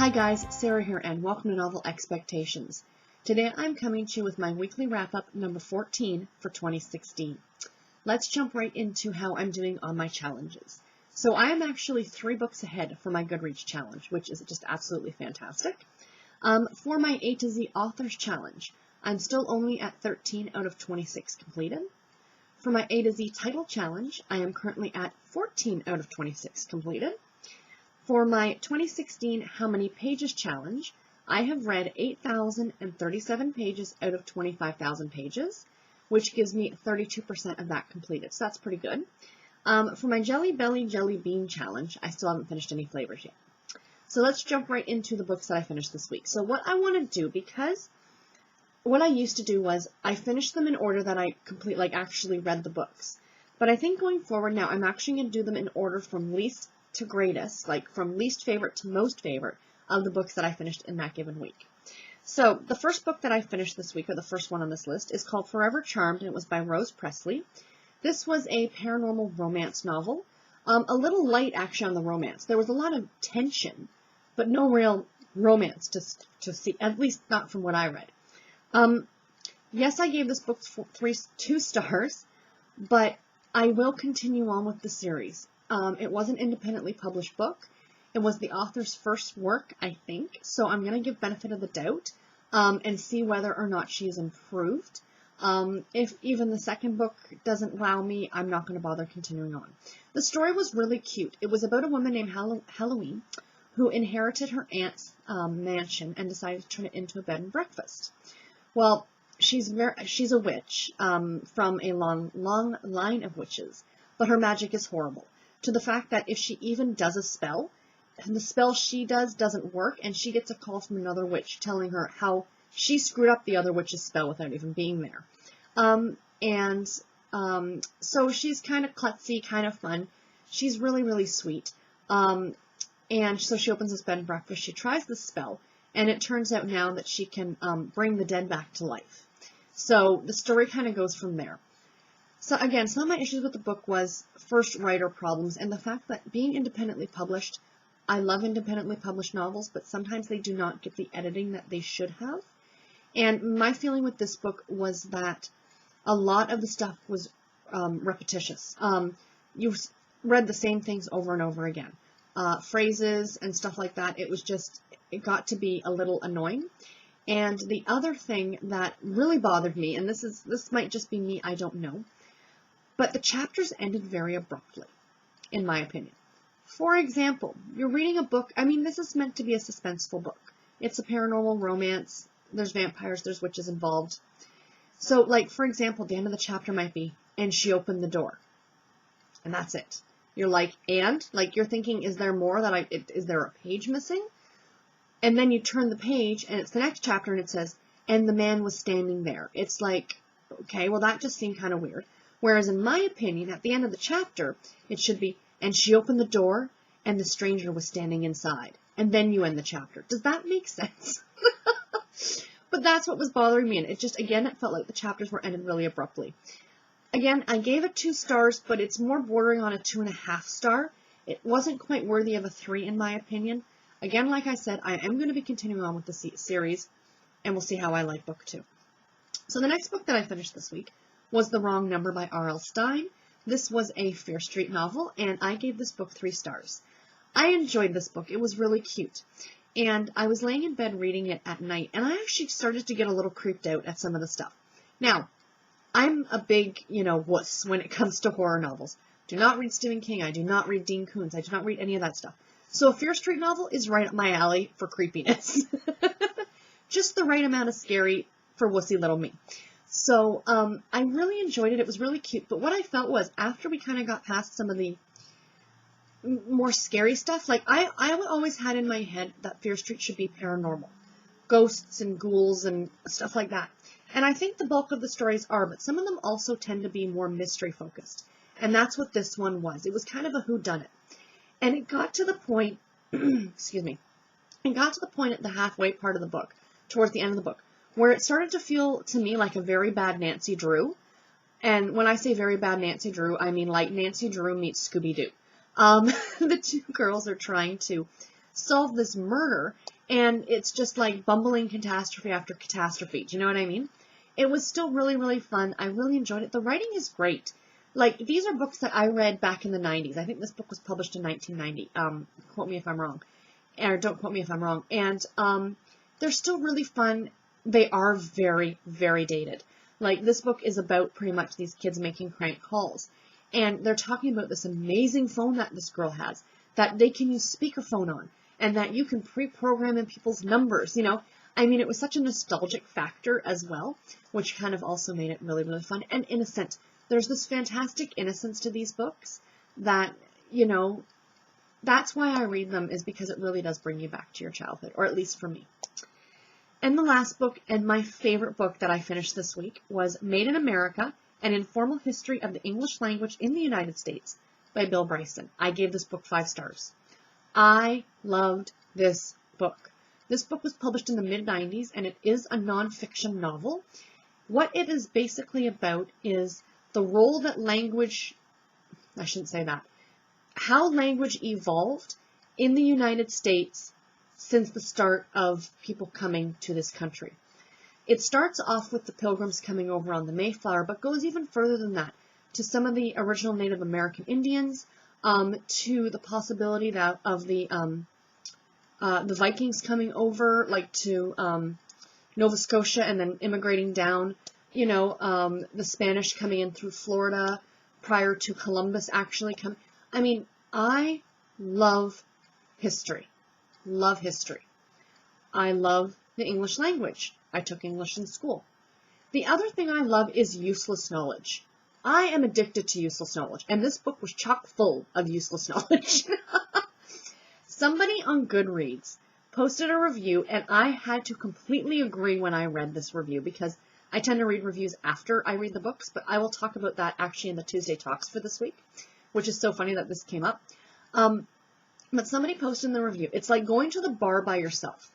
Hi guys, Sarah here and welcome to Novel Expectations. Today I'm coming to you with my weekly wrap-up number 14 for 2016. Let's jump right into how I'm doing on my challenges. So I am actually 3 books ahead for my Goodreads challenge, which is just absolutely fantastic. For my A to Z Authors Challenge, I'm still only at 13 out of 26 completed. For my A to Z Title Challenge, I am currently at 14 out of 26 completed. For my 2016 How Many Pages Challenge, I have read 8,037 pages out of 25,000 pages, which gives me 32% of that completed, so that's pretty good. For my Jelly Belly Jelly Bean Challenge, I still haven't finished any flavors yet. So let's jump right into the books that I finished this week. So what I want to do, because what I used to do was I finished them in order that I actually read the books. But I think going forward now, I'm actually going to do them in order from least to greatest, like from least favorite to most favorite of the books that I finished in that given week. So the first book that I finished this week, or the first one on this list, is called Forever Charmed, and it was by Rose Presley. This was a paranormal romance novel. A little light actually on the romance. There was a lot of tension, but no real romance to see, at least not from what I read. Yes, I gave this book 2 stars, but I will continue on with the series. It was an independently published book. It was the author's first work, I think, so I'm going to give benefit of the doubt and see whether or not she is improved. If even the second book doesn't wow me, I'm not going to bother continuing on. The story was really cute. It was about a woman named Halloween who inherited her aunt's mansion and decided to turn it into a bed and breakfast. Well, she's a witch from a long line of witches, but her magic is horrible, to the fact that if she even does a spell, the spell she does doesn't work, and she gets a call from another witch telling her how she screwed up the other witch's spell without even being there. So she's kind of klutzy, kind of fun. She's really, really sweet. And so she opens this bed and breakfast. She tries the spell, and it turns out now that she can bring the dead back to life. So the story kind of goes from there. So again, some of my issues with the book was first writer problems and the fact that being independently published, I love independently published novels, but sometimes they do not get the editing that they should have. And my feeling with this book was that a lot of the stuff was repetitious. You read the same things over and over again. Phrases and stuff like that, it got to be a little annoying. And the other thing that really bothered me, and this might just be me, I don't know, but the chapters ended very abruptly, in my opinion. For example, you're reading a book, this is meant to be a suspenseful book. It's a paranormal romance, there's vampires, there's witches involved. So, for example, the end of the chapter might be, and she opened the door. And that's it. You're like, and? You're thinking, is there more? Is there a page missing? And then you turn the page, and it's the next chapter, and it says, and the man was standing there. It's like, okay, well, that just seemed kind of weird. Whereas, in my opinion, at the end of the chapter, it should be, and she opened the door, and the stranger was standing inside. And then you end the chapter. Does that make sense? But that's what was bothering me, and it felt like the chapters were ended really abruptly. Again, I gave it 2 stars, but it's more bordering on a 2.5 star. It wasn't quite worthy of a 3, in my opinion. Again, like I said, I am going to be continuing on with the series, and we'll see how I like book 2. So the next book that I finished this week was The Wrong Number by R.L. Stine. This was a Fear Street novel, and I gave this book 3 stars. I enjoyed this book. It was really cute. And I was laying in bed reading it at night, and I actually started to get a little creeped out at some of the stuff. Now, I'm a big, wuss when it comes to horror novels. Do not read Stephen King. I do not read Dean Koontz. I do not read any of that stuff. So a Fear Street novel is right up my alley for creepiness. Just the right amount of scary for wussy little me. So I really enjoyed it. It was really cute. But what I felt was after we kind of got past some of the more scary stuff, I always had in my head that Fear Street should be paranormal. Ghosts and ghouls and stuff like that. And I think the bulk of the stories are, but some of them also tend to be more mystery focused. And that's what this one was. It was kind of a whodunit. And it got to the point, excuse me, it got to the point at the halfway part of the book, towards the end of the book, where it started to feel to me like a very bad Nancy Drew. And when I say very bad Nancy Drew, I mean like Nancy Drew meets Scooby-Doo. The 2 girls are trying to solve this murder, and it's just like bumbling catastrophe after catastrophe. Do you know what I mean? It was still really, really fun. I really enjoyed it. The writing is great. Like, these are books that I read back in the 90s. I think this book was published in 1990. Quote me if I'm wrong. Or don't quote me if I'm wrong. And they're still really fun. They are very, very dated. Like, this book is about pretty much these kids making crank calls. And they're talking about this amazing phone that this girl has, that they can use speakerphone on, and that you can pre-program in people's numbers, you know. I mean, it was such a nostalgic factor as well, which kind of also made it really, really fun and innocent. There's this fantastic innocence to these books that, you know, that's why I read them, is because it really does bring you back to your childhood, or at least for me. And the last book, and my favorite book that I finished this week, was Made in America, An Informal History of the English Language in the United States by Bill Bryson. I gave this book 5 stars. I loved this book. This book was published in the mid-90s, and it is a nonfiction novel. What it is basically about is the role that language, I shouldn't say that, how language evolved in the United States since the start of people coming to this country. It starts off with the Pilgrims coming over on the Mayflower, but goes even further than that, to some of the original Native American Indians, to the possibility that of the Vikings coming over, like to Nova Scotia and then immigrating down, you know, the Spanish coming in through Florida prior to Columbus actually coming. I mean, I love history. Love history. I love the English language. I took English in school. The other thing I love is useless knowledge. I am addicted to useless knowledge, and this book was chock full of useless knowledge. Somebody on Goodreads posted a review, and I had to completely agree when I read this review, because I tend to read reviews after I read the books, but I will talk about that actually in the Tuesday Talks for this week, which is so funny that this came up. But somebody posted in the review, it's like going to the bar by yourself.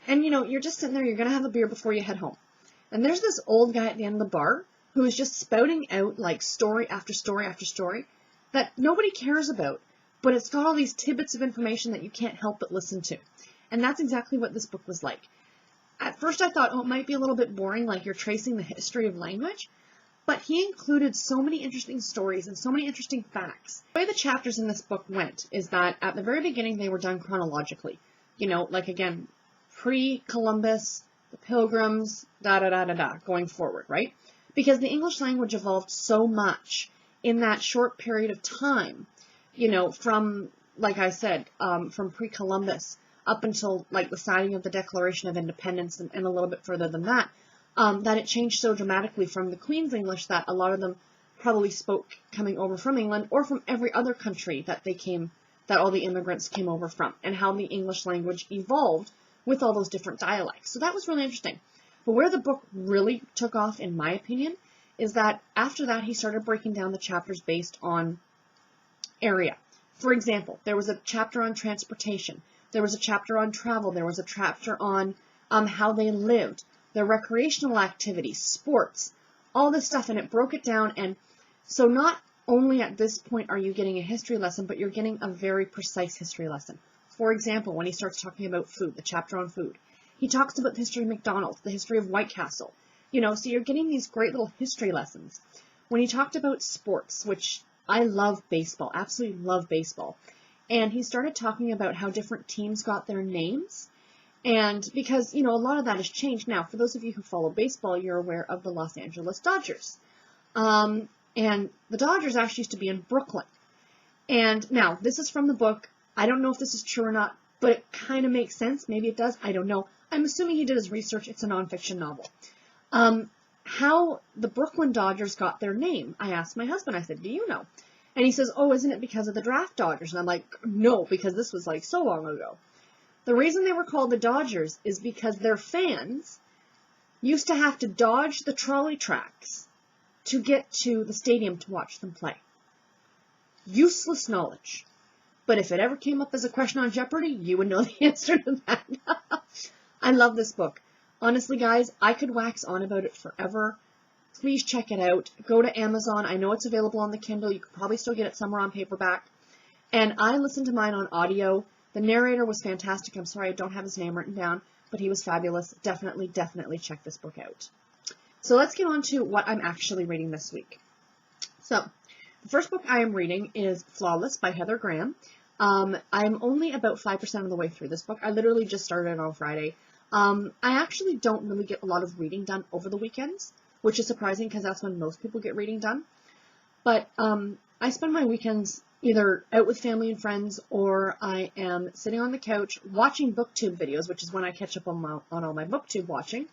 And, you know, you're just sitting there, you're going to have a beer before you head home. And there's this old guy at the end of the bar who is just spouting out, like, story after story after story that nobody cares about, but it's got all these tidbits of information that you can't help but listen to. And that's exactly what this book was like. At first I thought, oh, it might be a little bit boring, like you're tracing the history of language, but he included so many interesting stories and so many interesting facts. The way the chapters in this book went is that at the very beginning they were done chronologically. You know, like again, pre-Columbus, the Pilgrims, da-da-da-da-da, going forward, right? Because the English language evolved so much in that short period of time, you know, from, like I said, from pre-Columbus up until like the signing of the Declaration of Independence and a little bit further than that, that it changed so dramatically from the Queen's English that a lot of them probably spoke coming over from England or from every other country that they came, that all the immigrants came over from, and how the English language evolved with all those different dialects. So that was really interesting. But where the book really took off, in my opinion, is that after that he started breaking down the chapters based on area. For example, there was a chapter on transportation. There was a chapter on travel. There was a chapter on how they lived, their recreational activities, sports, all this stuff, and it broke it down. And so not only at this point are you getting a history lesson, but you're getting a very precise history lesson. For example, when he starts talking about food, the chapter on food, he talks about the history of McDonald's, the history of White Castle, you know, so you're getting these great little history lessons. When he talked about sports, which I love baseball, absolutely love baseball, and he started talking about how different teams got their names. And because, you know, a lot of that has changed now. For those of you who follow baseball, you're aware of the Los Angeles Dodgers. And the Dodgers actually used to be in Brooklyn. And now, this is from the book. I don't know if this is true or not, but it kind of makes sense. Maybe it does. I don't know. I'm assuming he did his research. It's a nonfiction novel. How the Brooklyn Dodgers got their name, I asked my husband. I said, do you know? And he says, oh, isn't it because of the draft Dodgers? And I'm like, no, because this was like so long ago. The reason they were called the Dodgers is because their fans used to have to dodge the trolley tracks to get to the stadium to watch them play. Useless knowledge. But if it ever came up as a question on Jeopardy, you would know the answer to that. I love this book. Honestly, guys, I could wax on about it forever. Please check it out. Go to Amazon. I know it's available on the Kindle. You could probably still get it somewhere on paperback. And I listened to mine on audio. The narrator was fantastic. I'm sorry I don't have his name written down, but he was fabulous. Definitely, definitely check this book out. So let's get on to what I'm actually reading this week. So, the first book I am reading is Flawless by Heather Graham. I'm only about 5% of the way through this book. I literally just started it on Friday. I actually don't really get a lot of reading done over the weekends, which is surprising because that's when most people get reading done. But I spend my weekends either out with family and friends, or I am sitting on the couch watching BookTube videos, which is when I catch up on all my BookTube watching,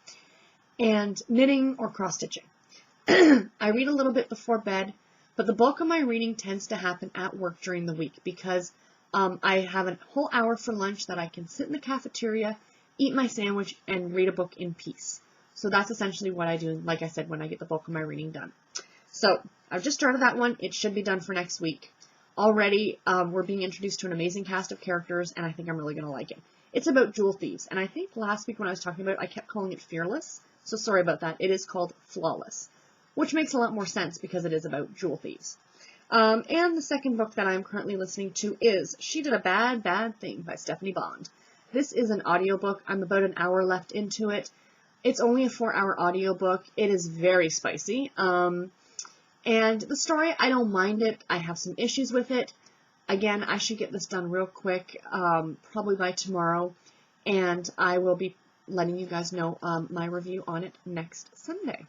and knitting or cross-stitching. I read a little bit before bed, but the bulk of my reading tends to happen at work during the week because I have a whole hour for lunch that I can sit in the cafeteria, eat my sandwich, and read a book in peace. So that's essentially what I do, like I said, when I get the bulk of my reading done. So I've just started that one. It should be done for next week. Already, we're being introduced to an amazing cast of characters, and I think I'm really going to like it. It's about jewel thieves, and I think last week when I was talking about it, I kept calling it Fearless, so sorry about that. It is called Flawless, which makes a lot more sense because it is about jewel thieves. And the second book that I'm currently listening to is She Did a Bad, Bad Thing by Stephanie Bond. This is an audiobook. I'm about an hour left into it. It's only a 4-hour audiobook. It is very spicy. And the story, I don't mind it. I have some issues with it. Again, I should get this done real quick, probably by tomorrow, and I will be letting you guys know my review on it next Sunday.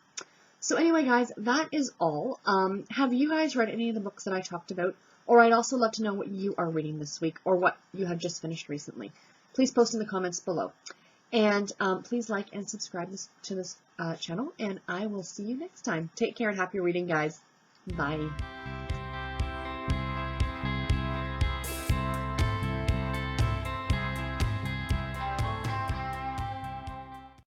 So anyway, guys, that is all. Have you guys read any of the books that I talked about? Or I'd also love to know what you are reading this week, or what you have just finished recently. Please post in the comments below. And please like and subscribe to this channel, and I will see you next time. Take care and happy reading, guys. Bye.